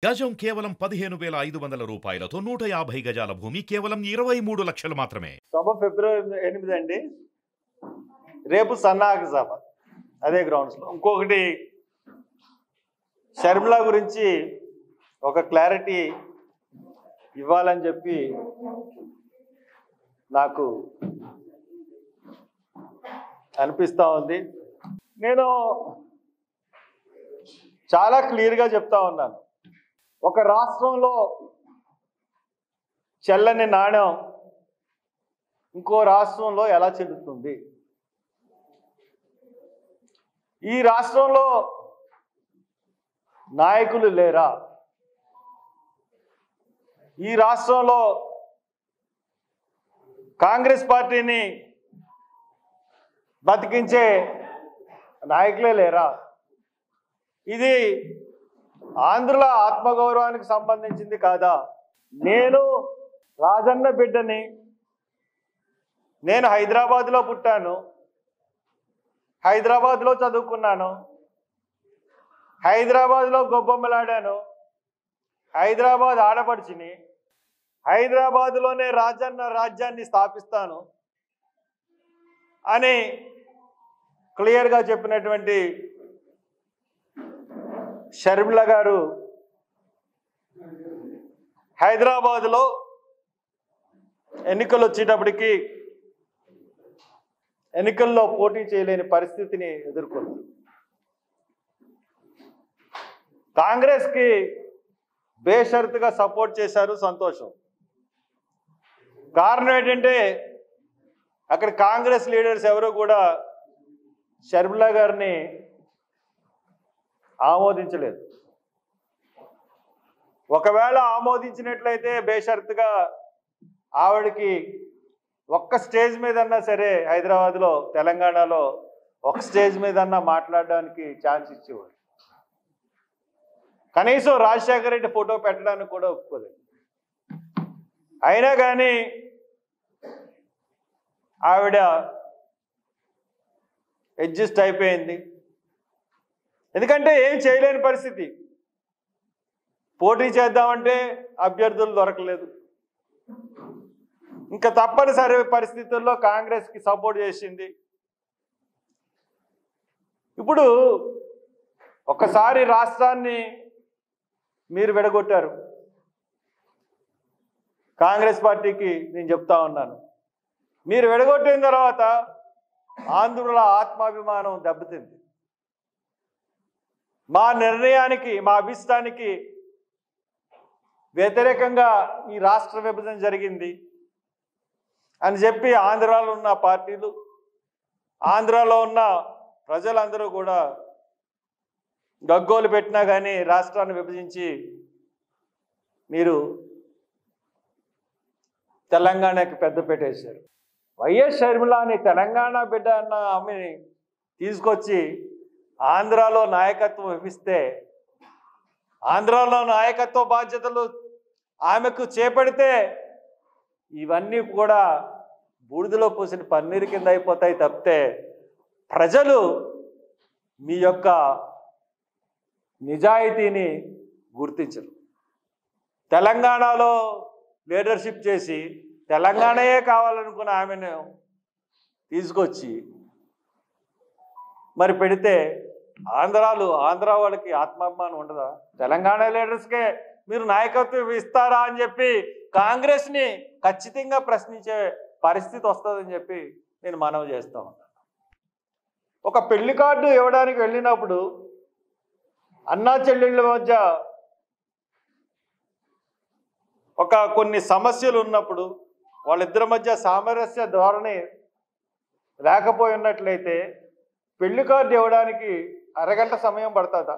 గజం కేవలం 15,500 రూపాయలతో 150 గజాల భూమి కేవలం 23 లక్షలు మాత్రమే. సభ ఫిబ్రవరి 8 అండి. రేపు సన్నాహక సభ అదే గ్రౌండ్స్లో. ఇంకొకటి షర్మిల గురించి ఒక క్లారిటీ ఇవ్వాలని చెప్పి నాకు అనిపిస్తూ ఉంది. నేను చాలా క్లియర్గా చెప్తా ఉన్నాను. ఒక రాష్ట్రంలో చెల్లని నాణ్యం ఇంకో రాష్ట్రంలో ఎలా చెల్లుతుంది? ఈ రాష్ట్రంలో నాయకులు లేరా? ఈ రాష్ట్రంలో కాంగ్రెస్ పార్టీని బతికించే నాయకులే లేరా? ఇది ఆంధ్రుల ఆత్మగౌరవానికి సంబంధించింది కాదా? నేను రాజన్న బిడ్డని, నేను హైదరాబాద్లో పుట్టాను, హైదరాబాద్లో చదువుకున్నాను, హైదరాబాద్లో గొబ్బమ్మలాడాను, హైదరాబాద్ ఆడపడిచిని, హైదరాబాద్లోనే రాజన్న రాజ్యాన్ని స్థాపిస్తాను అని క్లియర్గా చెప్పినటువంటి షర్మిల గారు హైదరాబాద్లో ఎన్నికలు వచ్చేటప్పటికి ఎన్నికల్లో పోటీ చేయలేని పరిస్థితిని ఎదుర్కొంది. కాంగ్రెస్కి బేషరతుగా సపోర్ట్ చేశారు, సంతోషం. కారణం ఏంటంటే అక్కడ కాంగ్రెస్ లీడర్స్ ఎవరు కూడా షర్మిల గారిని ఆమోదించలేదు. ఒకవేళ ఆమోదించినట్లయితే బేషరతుగా ఆవిడకి ఒక్క స్టేజ్ మీదన్నా సరే హైదరాబాద్లో, తెలంగాణలో ఒక స్టేజ్ మీదన్నా మాట్లాడడానికి ఛాన్స్ ఇచ్చేవాడు. కనీసం రాజశేఖర రెడ్డి ఫోటో పెట్టడానికి కూడా ఒప్పుకోలేదు. అయినా కానీ ఆవిడ అడ్జస్ట్ అయిపోయింది. ఎందుకంటే ఏం చేయలేని పరిస్థితి. పోటీ చేద్దామంటే అభ్యర్థులు దొరకలేదు. ఇంకా తప్పనిసరి పరిస్థితుల్లో కాంగ్రెస్కి సపోర్ట్ చేసింది. ఇప్పుడు ఒకసారి రాష్ట్రాన్ని మీరు విడగొట్టారు. కాంగ్రెస్ పార్టీకి నేను చెప్తా ఉన్నాను, మీరు విడగొట్టిన తర్వాత ఆంధ్రుల ఆత్మాభిమానం దెబ్బతింది. మా నిర్ణయానికి, మా అభిష్టానికి వ్యతిరేకంగా ఈ రాష్ట్ర విభజన జరిగింది అని చెప్పి ఆంధ్రాలో ఉన్న పార్టీలు, ఆంధ్రాలో ఉన్న ప్రజలందరూ కూడా గగ్గోలు పెట్టినా కానీ రాష్ట్రాన్ని విభజించి మీరు తెలంగాణకి పెద్దపీట వేశారు. వైఎస్ షర్మిలాని తెలంగాణ బిడ్డ అన్న ఆమెని తీసుకొచ్చి ఆంధ్రాలో నాయకత్వం ఇప్పిస్తే, ఆంధ్రాలో నాయకత్వ బాధ్యతలు ఆమెకు చేపడితే ఇవన్నీ కూడా బూడిదలో పోసిన పన్నీరు కింద అయిపోతాయి తప్పితే ప్రజలు మీ యొక్క నిజాయితీని గుర్తించరు. తెలంగాణలో లీడర్షిప్ చేసి తెలంగాణయే కావాలనుకున్న ఆమెను తీసుకొచ్చి మరి పెడితే ఆంధ్ర వాళ్ళకి ఆత్మాభిమానం ఉండదా? తెలంగాణ లీడర్స్కే మీరు నాయకత్వం ఇస్తారా అని చెప్పి కాంగ్రెస్ని ఖచ్చితంగా ప్రశ్నించే పరిస్థితి వస్తుందని చెప్పి నేను మనవి చేస్తా ఉన్నాను. ఒక పెళ్లి కార్డు ఇవ్వడానికి వెళ్ళినప్పుడు అన్నా చెల్లెళ్ళ మధ్య కొన్ని సమస్యలు ఉన్నప్పుడు వాళ్ళిద్దరి మధ్య సామరస్య ధోరణి లేకపోయి ఉన్నట్లయితే పెళ్లి కార్డు ఇవ్వడానికి అరగంట సమయం పడుతుందా?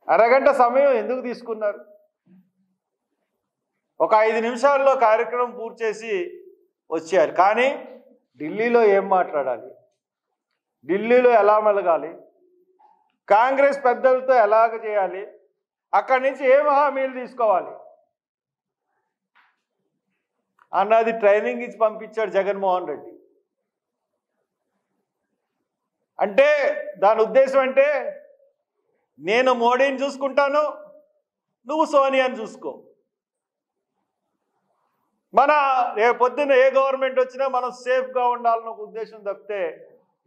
అరగంట సమయం ఎందుకు తీసుకున్నారు? ఒక 5 నిమిషాల్లో కార్యక్రమం పూర్తి చేసి వచ్చారు. కానీ ఢిల్లీలో ఏం మాట్లాడాలి, ఢిల్లీలో ఎలా మెలగాలి, కాంగ్రెస్ పెద్దలతో ఎలాగ చేయాలి, అక్కడి నుంచి ఏం హామీలు తీసుకోవాలి అన్నది ట్రైనింగ్ ఇచ్చి పంపించాడు జగన్మోహన్ రెడ్డి. అంటే దాని ఉద్దేశం అంటే నేను మోడీని చూసుకుంటాను, నువ్వు సోనియాని చూసుకో. మన రేపొద్దున ఏ గవర్నమెంట్ వచ్చినా మనం సేఫ్గా ఉండాలన్న ఒక ఉద్దేశం తప్పితే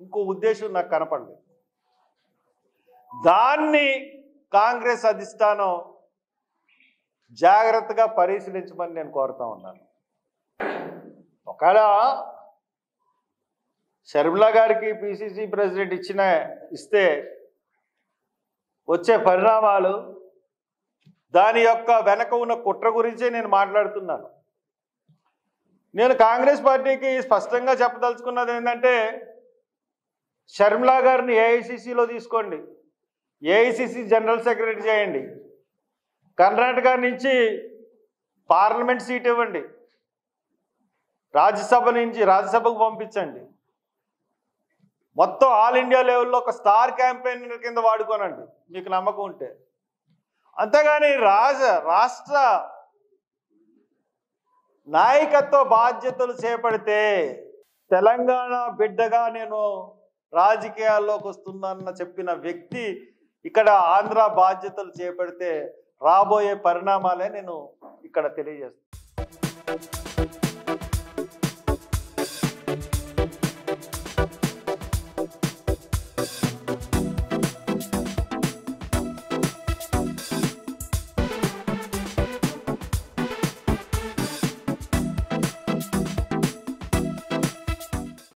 ఇంకో ఉద్దేశం నాకు కనపడలేదు. దాన్ని కాంగ్రెస్ అధిష్టానం జాగ్రత్తగా పరిశీలించమని నేను కోరుతా ఉన్నాను. ఒకవేళ షర్మిల గారికి పిసిసి ప్రెసిడెంట్ ఇస్తే వచ్చే పరిణామాలు, దాని యొక్క వెనక ఉన్న కుట్ర గురించే నేను మాట్లాడుతున్నాను. నేను కాంగ్రెస్ పార్టీకి స్పష్టంగా చెప్పదలుచుకున్నది ఏంటంటే, షర్మిల గారిని ఏఐసిసిలో తీసుకోండి, ఏఐసిసి జనరల్ సెక్రటరీ చేయండి, కర్ణాటక నుంచి పార్లమెంట్ సీట్ ఇవ్వండి, రాజ్యసభకు పంపించండి, మొత్తం ఆల్ ఇండియా లెవెల్లో ఒక స్టార్ క్యాంపెయినర్ కింద వాడుకోనండి మీకు నమ్మకం ఉంటే. అంతేగాని రాష్ట్ర నాయకత్వ బాధ్యతలు చేపడితే, తెలంగాణ బిడ్డగా నేను రాజకీయాల్లోకి వస్తుందన్న చెప్పిన వ్యక్తి ఇక్కడ ఆంధ్ర బాధ్యతలు చేపడితే రాబోయే పరిణామాలే నేను ఇక్కడ తెలియజేస్తాను.